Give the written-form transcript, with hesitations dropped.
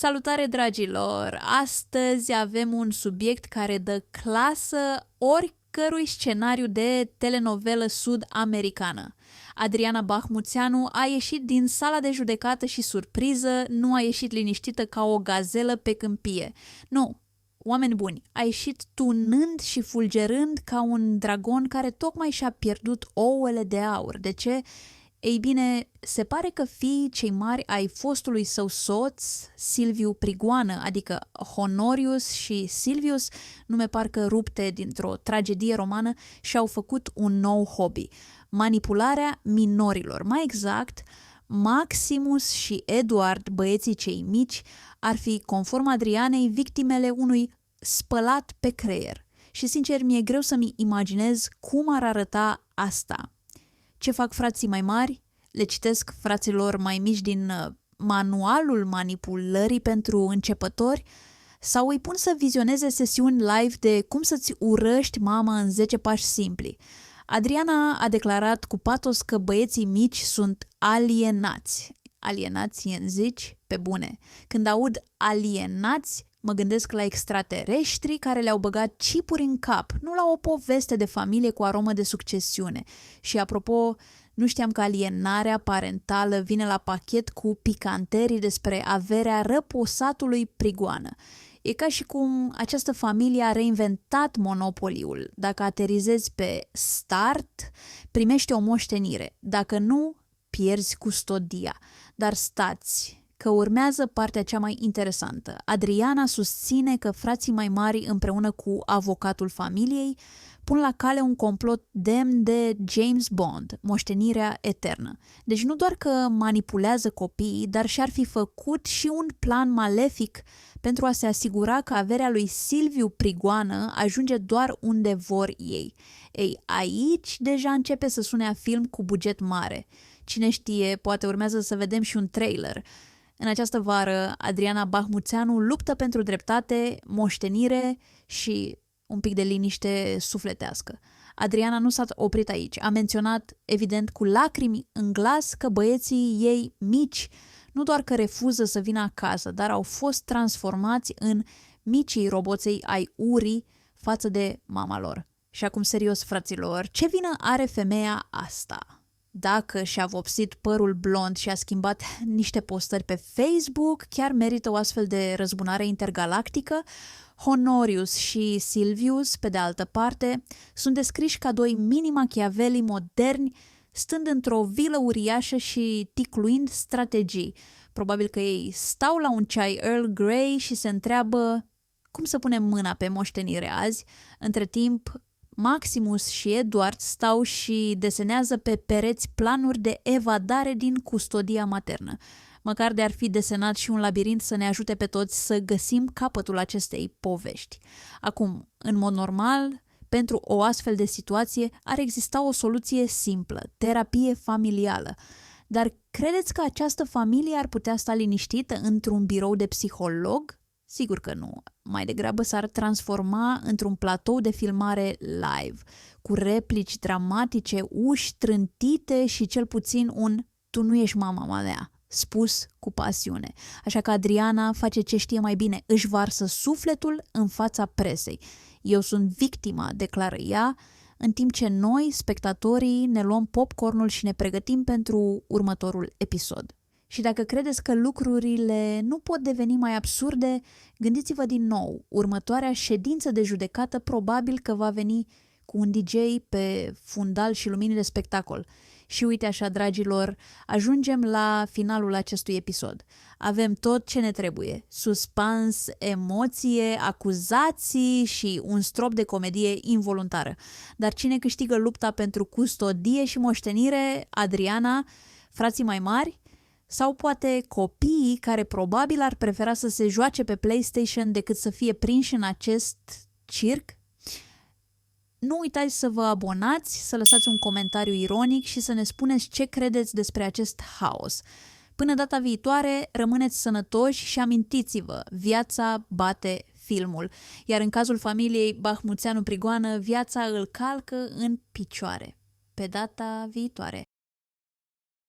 Salutare, dragilor! Astăzi avem un subiect care dă clasă oricărui scenariu de telenovelă sud-americană. Adriana Bahmuțeanu a ieșit din sala de judecată și, surpriză, nu a ieșit liniștită ca o gazelă pe câmpie. Nu, oameni buni, a ieșit tunând și fulgerând ca un dragon care tocmai și-a pierdut ouăle de aur. De ce? Ei bine, se pare că fiii cei mari ai fostului său soț, Silviu Prigoană, adică Honorius și Silvius, nume parcă rupte dintr-o tragedie romană, și-au făcut un nou hobby: manipularea minorilor. Mai exact, Maximus și Eduard, băieții cei mici, ar fi, conform Adrianei, victimele unui spălat pe creier. Și sincer, mi-e greu să-mi imaginez cum ar arăta asta. Ce fac frații mai mari? Le citesc fraților mai mici din manualul manipulării pentru începători? Sau îi pun să vizioneze sesiuni live de cum să-ți urăști mama în 10 pași simpli? Adriana a declarat cu patos că băieții mici sunt alienați. Alienați, îmi zici? Pe bune. Când aud alienați, mă gândesc la extraterestri care le-au băgat chipuri în cap, nu la o poveste de familie cu aromă de succesiune. Și apropo, nu știam că alienarea parentală vine la pachet cu picanterii despre averea răposatului Prigoană. E ca și cum această familie a reinventat monopoliul. Dacă aterizezi pe start, primești o moștenire. Dacă nu, pierzi custodia. Dar stați, că urmează partea cea mai interesantă. Adriana susține că frații mai mari, împreună cu avocatul familiei, pun la cale un complot demn de James Bond, moștenirea eternă. Deci nu doar că manipulează copiii, dar și-ar fi făcut și un plan malefic pentru a se asigura că averea lui Silviu Prigoană ajunge doar unde vor ei. Ei, aici deja începe să sune a film cu buget mare. Cine știe, poate urmează să vedem și un trailer. În această vară, Adriana Bahmuțeanu luptă pentru dreptate, moștenire și un pic de liniște sufletească. Adriana nu s-a oprit aici. A menționat, evident, cu lacrimi în glas, că băieții ei mici nu doar că refuză să vină acasă, dar au fost transformați în micii roboței ai urii față de mama lor. Și acum, serios, fraților, ce vină are femeia asta? Dacă și-a vopsit părul blond și a schimbat niște postări pe Facebook, chiar merită o astfel de răzbunare intergalactică? Honorius și Silvius, pe de altă parte, sunt descriși ca doi mini-machiavelli moderni, stând într-o vilă uriașă și ticluind strategii. Probabil că ei stau la un ceai Earl Grey și se întreabă cum să punem mâna pe moștenire azi. Între timp, Maximus și Eduard stau și desenează pe pereți planuri de evadare din custodia maternă. Măcar de ar fi desenat și un labirint să ne ajute pe toți să găsim capătul acestei povești. Acum, în mod normal, pentru o astfel de situație ar exista o soluție simplă: terapie familială. Dar credeți că această familie ar putea sta liniștită într-un birou de psiholog? Sigur că nu. Mai degrabă s-ar transforma într-un platou de filmare live, cu replici dramatice, uși trântite și cel puțin un "tu nu ești mama mea", spus cu pasiune. Așa că Adriana face ce știe mai bine: își varsă sufletul în fața presei. Eu sunt victima, declară ea, în timp ce noi, spectatorii, ne luăm popcornul și ne pregătim pentru următorul episod. Și dacă credeți că lucrurile nu pot deveni mai absurde, gândiți-vă din nou. Următoarea ședință de judecată probabil că va veni cu un DJ pe fundal și lumini de spectacol. Și uite așa, dragilor, ajungem la finalul acestui episod. Avem tot ce ne trebuie: suspans, emoție, acuzații și un strop de comedie involuntară. Dar cine câștigă lupta pentru custodie și moștenire? Adriana, frații mai mari? Sau poate copiii care probabil ar prefera să se joace pe PlayStation decât să fie prinși în acest circ? Nu uitați să vă abonați, să lăsați un comentariu ironic și să ne spuneți ce credeți despre acest haos. Până data viitoare, rămâneți sănătoși și amintiți-vă, viața bate filmul. Iar în cazul familiei Bahmuțeanu Prigoană, viața îl calcă în picioare. Pe data viitoare.